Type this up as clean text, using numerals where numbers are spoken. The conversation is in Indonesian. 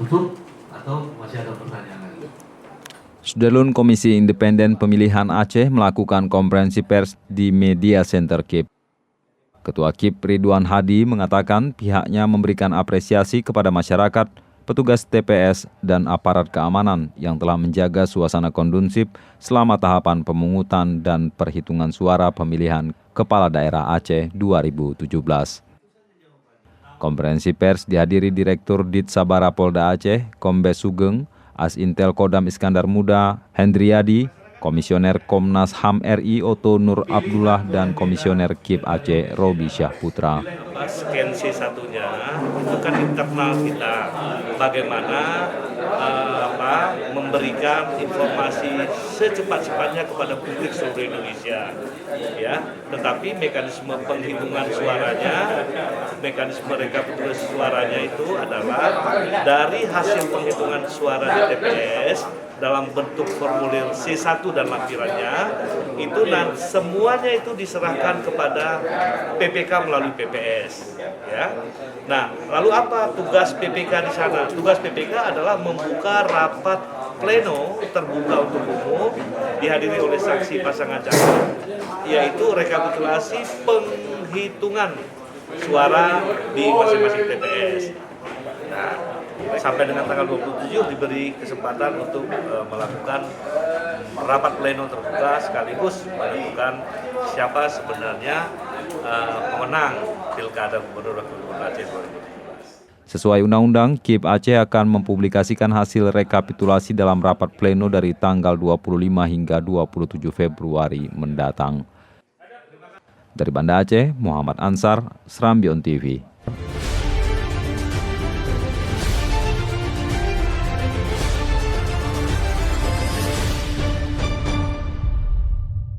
tutup atau masih ada pertanyaan lagi? Sudarlun Komisi Independen Pemilihan Aceh melakukan konferensi pers di Media Center KIP. Ketua KIP Ridwan Hadi mengatakan pihaknya memberikan apresiasi kepada masyarakat, petugas TPS, dan aparat keamanan yang telah menjaga suasana kondusif selama tahapan pemungutan dan perhitungan suara pemilihan Kepala Daerah Aceh 2017. Konferensi pers dihadiri Direktur Ditsabara Polda Aceh, Kombes Sugeng, As-Intel Kodam Iskandar Muda, Hendriadi, Komisioner Komnas HAM RI Oto Nur Abdullah, dan Komisioner KIP Aceh Robi Syahputra. Scan C1-nya itu kan internal kita, bagaimana memberikan informasi secepat-cepatnya kepada publik seluruh Indonesia, ya. Tetapi mekanisme penghitungan suaranya, mekanisme rekapitulasi suaranya itu adalah dari hasil penghitungan suara di TPS dalam bentuk formulir C1 dan lampirannya itu, dan semuanya itu diserahkan kepada PPK melalui PPS, ya. Nah, lalu apa tugas PPK di sana? Tugas PPK adalah membuka rapat pleno terbuka untuk umum dihadiri oleh saksi pasangan calon, yaitu rekapitulasi penghitungan suara di masing-masing TPS. Nah, sampai dengan tanggal 27 diberi kesempatan untuk melakukan rapat pleno terbuka sekaligus menentukan siapa sebenarnya pemenang Pilkada Gubernur Wakil Gubernur Aceh 2017. Sesuai undang-undang, KIP Aceh akan mempublikasikan hasil rekapitulasi dalam rapat pleno dari tanggal 25 hingga 27 Februari mendatang. Dari Banda Aceh, Muhammad Ansar, Serambion TV.